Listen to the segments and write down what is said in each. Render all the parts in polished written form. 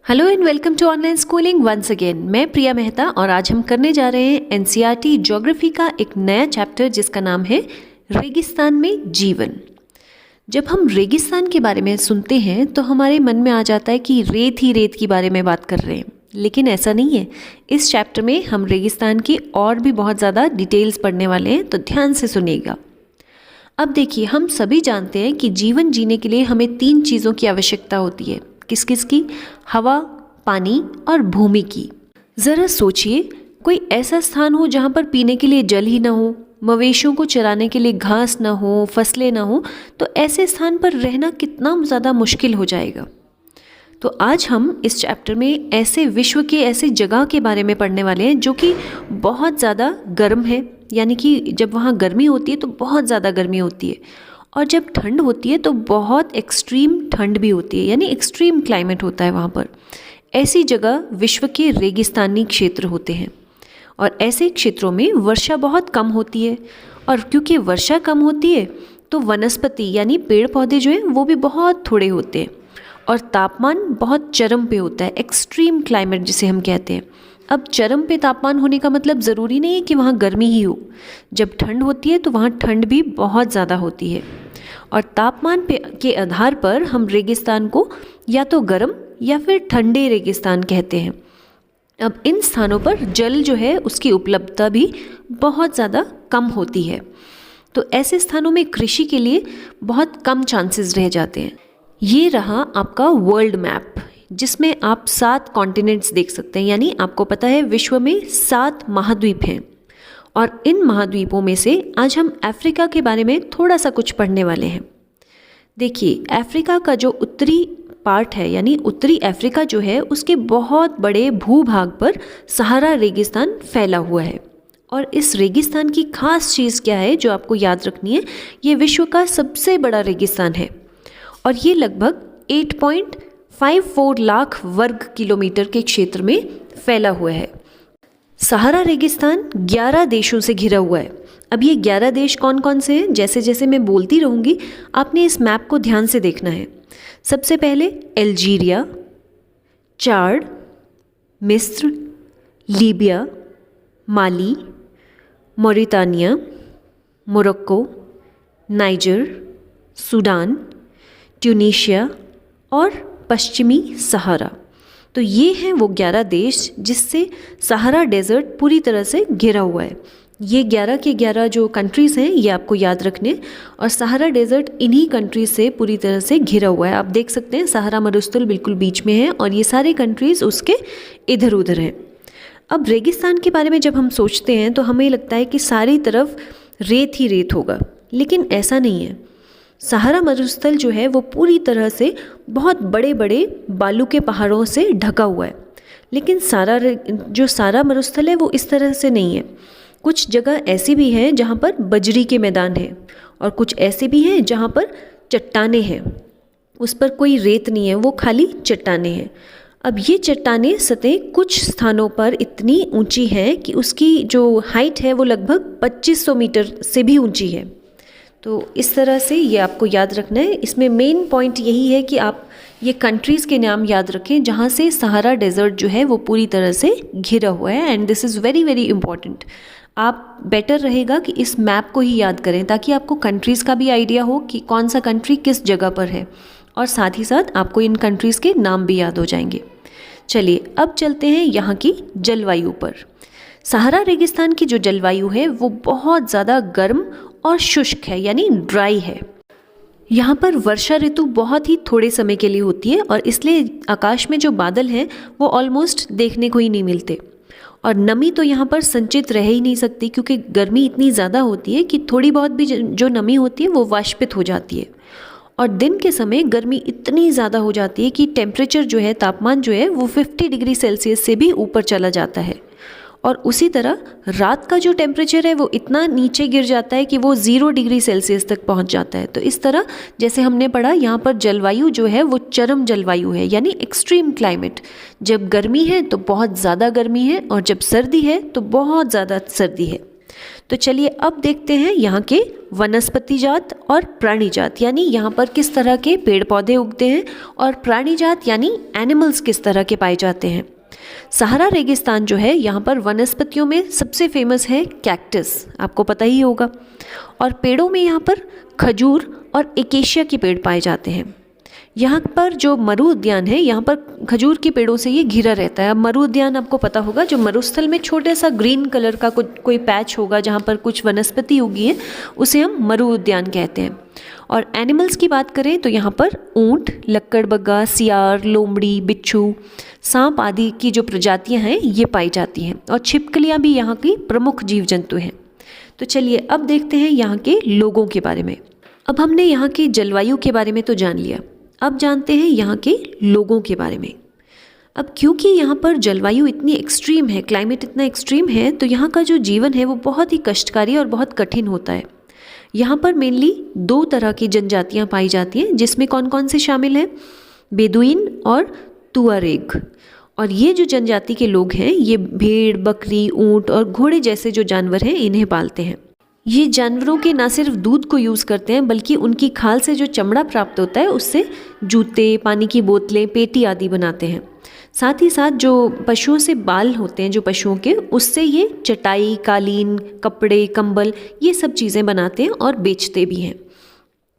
Hello and welcome to online schooling once again. मैं प्रिया मेहता और आज हम करने जा रहे हैं एनसीईआरटी ज्योग्राफी का एक नया चैप्टर जिसका नाम है रेगिस्तान में जीवन। जब हम रेगिस्तान के बारे में सुनते हैं तो हमारे मन में आ जाता है कि रेत ही रेत के बारे में बात कर रहे हैं, लेकिन ऐसा नहीं है। इस चैप्टर में हम रेगिस्तान की और भी बहुत ज़्यादा डिटेल्स पढ़ने वाले हैं, तो ध्यान से सुनिएगा। अब देखिए, हम सभी जानते हैं कि जीवन जीने के लिए हमें 3 चीज़ों की आवश्यकता होती है। किस किस की? हवा, पानी और भूमि की। ज़रा सोचिए, कोई ऐसा स्थान हो जहाँ पर पीने के लिए जल ही ना हो, मवेशियों को चराने के लिए घास ना हो, फसलें ना हो, तो ऐसे स्थान पर रहना कितना ज़्यादा मुश्किल हो जाएगा। तो आज हम इस चैप्टर में ऐसे विश्व के ऐसे जगह के बारे में पढ़ने वाले हैं जो कि बहुत ज़्यादा गर्म है, यानी कि जब वहाँ गर्मी होती है तो बहुत ज़्यादा गर्मी होती है, और जब ठंड होती है तो बहुत एक्सट्रीम ठंड भी होती है, यानी एक्सट्रीम क्लाइमेट होता है वहाँ पर। ऐसी जगह विश्व के रेगिस्तानी क्षेत्र होते हैं, और ऐसे क्षेत्रों में वर्षा बहुत कम होती है, और क्योंकि वर्षा कम होती है तो वनस्पति यानी पेड़ पौधे जो हैं वो भी बहुत थोड़े होते हैं, और तापमान बहुत चरम पे होता है, एक्सट्रीम क्लाइमेट जिसे हम कहते हैं। अब चरम पे तापमान होने का मतलब ज़रूरी नहीं है कि वहाँ गर्मी ही हो। जब ठंड होती है तो वहाँ ठंड भी बहुत ज़्यादा होती है, और तापमान के आधार पर हम रेगिस्तान को या तो गर्म या फिर ठंडे रेगिस्तान कहते हैं। अब इन स्थानों पर जल जो है उसकी उपलब्धता भी बहुत ज़्यादा कम होती है, तो ऐसे स्थानों में कृषि के लिए बहुत कम चांसेस रह जाते हैं। ये रहा आपका वर्ल्ड मैप, जिसमें आप 7 कॉन्टिनेंट्स देख सकते हैं, यानी आपको पता है विश्व में 7 महाद्वीप हैं, और इन महाद्वीपों में से आज हम अफ्रीका के बारे में थोड़ा सा कुछ पढ़ने वाले हैं। देखिए, अफ्रीका का जो उत्तरी पार्ट है, यानी उत्तरी अफ्रीका जो है, उसके बहुत बड़े भूभाग पर सहारा रेगिस्तान फैला हुआ है। और इस रेगिस्तान की खास चीज़ क्या है जो आपको याद रखनी है? ये विश्व का सबसे बड़ा रेगिस्तान है, और ये लगभग 8.54 लाख वर्ग किलोमीटर के क्षेत्र में फैला हुआ है। सहारा रेगिस्तान 11 देशों से घिरा हुआ है। अब ये 11 देश कौन कौन से हैं? जैसे जैसे मैं बोलती रहूँगी आपने इस मैप को ध्यान से देखना है। सबसे पहले अल्जीरिया, चाड, मिस्र, Libya, Mali, Mauritania, Morocco, Niger, Sudan, Tunisia और पश्चिमी सहारा। तो ये हैं वो 11 देश जिससे सहारा डेजर्ट पूरी तरह से घिरा हुआ है। ये 11 के 11 जो कंट्रीज़ हैं ये आपको याद रखने, और सहारा डेजर्ट इन्हीं कंट्रीज से पूरी तरह से घिरा हुआ है। आप देख सकते हैं सहारा मरुस्थल बिल्कुल बीच में है, और ये सारे कंट्रीज़ उसके इधर उधर हैं। अब रेगिस्तान के बारे में जब हम सोचते हैं तो हमें लगता है कि सारी तरफ रेत ही रेत होगा, लेकिन ऐसा नहीं है। सहारा मरुस्थल जो है वो पूरी तरह से बहुत बड़े बड़े बालू के पहाड़ों से ढका हुआ है, लेकिन सारा मरुस्थल है वो इस तरह से नहीं है। कुछ जगह ऐसी भी हैं जहाँ पर बजरी के मैदान हैं, और कुछ ऐसे भी हैं जहाँ पर चट्टानें हैं, उस पर कोई रेत नहीं है, वो खाली चट्टानें हैं। अब ये चट्टानें सतह कुछ स्थानों पर इतनी ऊंची हैं कि उसकी जो हाइट है वो लगभग 2500 मीटर से भी ऊंची है। तो इस तरह से ये आपको याद रखना है। इसमें मेन पॉइंट यही है कि आप ये कंट्रीज़ के नाम याद रखें जहाँ से सहारा डेजर्ट जो है वो पूरी तरह से घिरा हुआ है, and this is very very important. आप बेटर रहेगा कि इस मैप को ही याद करें ताकि आपको कंट्रीज़ का भी आइडिया हो कि कौन सा कंट्री किस जगह पर है, और साथ ही साथ आपको इन कंट्रीज़ के नाम भी याद हो जाएंगे। चलिए अब चलते हैं यहाँ की जलवायु पर। सहारा रेगिस्तान की जो जलवायु है वो बहुत ज़्यादा गर्म और शुष्क है, यानी ड्राई है। यहाँ पर वर्षा ऋतु बहुत ही थोड़े समय के लिए होती है, और इसलिए आकाश में जो बादल हैं वो ऑलमोस्ट देखने को ही नहीं मिलते, और नमी तो यहाँ पर संचित रह ही नहीं सकती क्योंकि गर्मी इतनी ज़्यादा होती है कि थोड़ी बहुत भी जो नमी होती है वो वाष्पित हो जाती है, और दिन के समय गर्मी इतनी ज़्यादा हो जाती है कि टेम्परेचर जो है, तापमान जो है वो 50 डिग्री सेल्सियस से भी ऊपर चला जाता है। और उसी तरह रात का जो टेम्परेचर है वो इतना नीचे गिर जाता है कि वो 0 डिग्री सेल्सियस तक पहुंच जाता है। तो इस तरह जैसे हमने पढ़ा, यहाँ पर जलवायु जो है वो चरम जलवायु है, यानी एक्सट्रीम क्लाइमेट। जब गर्मी है तो बहुत ज़्यादा गर्मी है, और जब सर्दी है तो बहुत ज़्यादा सर्दी है। तो चलिए अब देखते हैं यहाँ के वनस्पति जात और प्राणी जात, यानी यहाँ पर किस तरह के पेड़ पौधे उगते हैं, और प्राणी जात यानी एनिमल्स किस तरह के पाए जाते हैं। सहारा रेगिस्तान जो है यहाँ पर वनस्पतियों में सबसे फेमस है कैक्टस, आपको पता ही होगा, और पेड़ों में यहाँ पर खजूर और एकेशिया के पेड़ पाए जाते हैं। यहाँ पर जो मरु उद्यान है, यहाँ पर खजूर के पेड़ों से ये घिरा रहता है। अब मरु उद्यान आपको पता होगा, जो मरुस्थल में छोटा सा ग्रीन कलर का कोई पैच होगा जहाँ पर कुछ वनस्पति उगी है, उसे हम मरु उद्यान कहते हैं। और एनिमल्स की बात करें तो यहाँ पर ऊंट, लक्कड़बग्गा, सियार, लोमड़ी, बिच्छू, सांप आदि की जो प्रजातियाँ हैं ये पाई जाती हैं, और छिपकलियाँ भी यहाँ की प्रमुख जीव जंतु हैं। तो चलिए अब देखते हैं यहाँ के लोगों के बारे में। अब हमने यहाँ की जलवायु के बारे में तो जान लिया, अब जानते हैं यहाँ के लोगों के बारे में। अब क्योंकि यहाँ पर जलवायु इतनी एक्सट्रीम है, क्लाइमेट इतना एक्सट्रीम है, तो यहाँ का जो जीवन है वो बहुत ही कष्टकारी और बहुत कठिन होता है। यहाँ पर मेनली 2 तरह की जनजातियाँ पाई जाती हैं, जिसमें कौन कौन से शामिल हैं, बेदुइन और तुआरेग। और ये जो जनजाति के लोग हैं ये भेड़, बकरी, ऊँट और घोड़े जैसे जो जानवर हैं इन्हें पालते हैं। ये जानवरों के ना सिर्फ दूध को यूज़ करते हैं, बल्कि उनकी खाल से जो चमड़ा प्राप्त होता है उससे जूते, पानी की बोतलें, पेटी आदि बनाते हैं। साथ ही साथ जो पशुओं से बाल होते हैं, जो पशुओं के, उससे ये चटाई, कालीन, कपड़े, कंबल, ये सब चीज़ें बनाते हैं और बेचते भी हैं।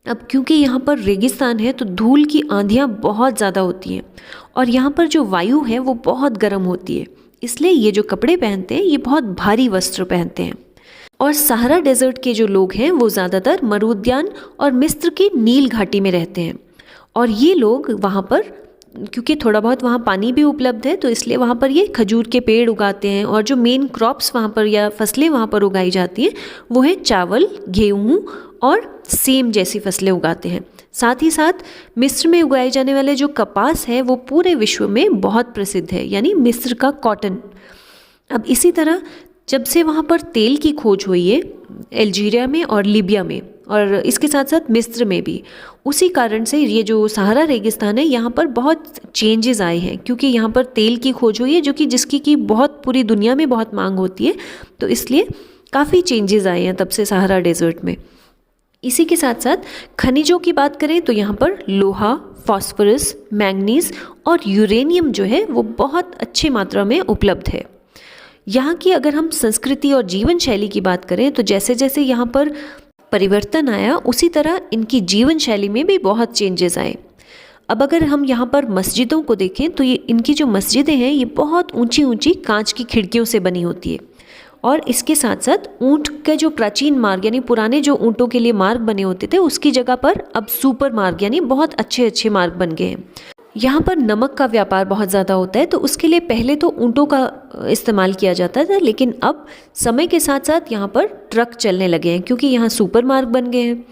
अब क्योंकि यहाँ पर रेगिस्तान है तो धूल की आंधियाँ बहुत ज़्यादा होती हैं, और यहाँ पर जो वायु है वो बहुत गर्म होती है, इसलिए ये जो कपड़े पहनते हैं ये बहुत भारी वस्त्र पहनते हैं। और सहारा डेजर्ट के जो लोग हैं वो ज़्यादातर मरु उद्यान और मिस्र की नील घाटी में रहते हैं, और ये लोग वहाँ पर, क्योंकि थोड़ा बहुत वहाँ पानी भी उपलब्ध है, तो इसलिए वहाँ पर ये खजूर के पेड़ उगाते हैं, और जो मेन क्रॉप्स वहाँ पर या फसलें वहाँ पर उगाई जाती हैं वो है चावल, गेहूँ और सेम जैसी फसलें उगाते हैं। साथ ही साथ मिस्र में उगाए जाने वाले जो कपास है वो पूरे विश्व में बहुत प्रसिद्ध है, यानी मिस्र का कॉटन। अब इसी तरह जब से वहाँ पर तेल की खोज हुई है अल्जीरिया में और लीबिया में, और इसके साथ साथ मिस्र में भी, उसी कारण से ये जो सहारा रेगिस्तान है यहाँ पर बहुत चेंजेस आए हैं, क्योंकि यहाँ पर तेल की खोज हुई है जो कि जिसकी की बहुत पूरी दुनिया में बहुत मांग होती है, तो इसलिए काफ़ी चेंजेस आए हैं तब से सहारा डेजर्ट में। इसी के साथ साथ खनिजों की बात करें तो यहाँ पर लोहा, फॉस्फोरस, मैंगनीज और यूरेनियम जो है वो बहुत अच्छी मात्रा में उपलब्ध है। यहाँ की अगर हम संस्कृति और जीवन शैली की बात करें तो जैसे जैसे यहाँ पर परिवर्तन आया, उसी तरह इनकी जीवन शैली में भी बहुत चेंजेस आए। अब अगर हम यहाँ पर मस्जिदों को देखें तो ये इनकी जो मस्जिदें हैं ये बहुत ऊंची ऊंची कांच की खिड़कियों से बनी होती है, और इसके साथ साथ ऊँट के जो प्राचीन मार्ग यानी पुराने जो ऊँटों के लिए मार्ग बने होते थे उसकी जगह पर अब सुपर मार्ग यानी बहुत अच्छे अच्छे मार्ग बन गए हैं। यहाँ पर नमक का व्यापार बहुत ज़्यादा होता है, तो उसके लिए पहले तो ऊँटों का इस्तेमाल किया जाता था, लेकिन अब समय के साथ साथ यहाँ पर ट्रक चलने लगे हैं, क्योंकि यहाँ सुपर मार्ग बन गए हैं।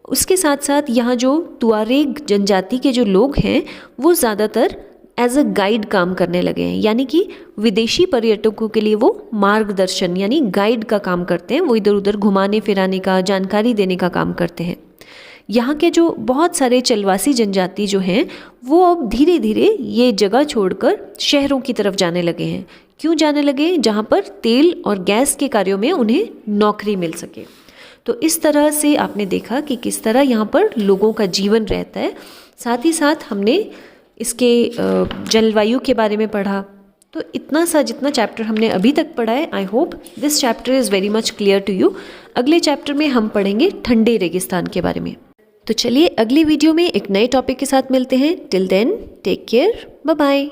उसके साथ साथ यहाँ जो तुआरेग जनजाति के जो लोग हैं वो ज़्यादातर एज अ गाइड काम करने लगे हैं, यानी कि विदेशी पर्यटकों के लिए वो मार्गदर्शन यानी गाइड का काम करते हैं, वो इधर उधर घुमाने फिराने का, जानकारी देने का काम करते हैं। यहाँ के जो बहुत सारे चलवासी जनजाति जो हैं वो अब धीरे धीरे ये जगह छोड़कर शहरों की तरफ जाने लगे हैं। क्यों जाने लगे? जहाँ पर तेल और गैस के कार्यों में उन्हें नौकरी मिल सके। तो इस तरह से आपने देखा कि किस तरह यहाँ पर लोगों का जीवन रहता है। साथ ही साथ हमने इसके जलवायु के बारे में पढ़ा। तो इतना सा जितना चैप्टर हमने अभी तक पढ़ा है, I hope this chapter is very much clear to you. अगले चैप्टर में हम पढ़ेंगे ठंडे रेगिस्तान के बारे में। तो चलिए अगली वीडियो में एक नए टॉपिक के साथ मिलते हैं। Till then take care, bye bye.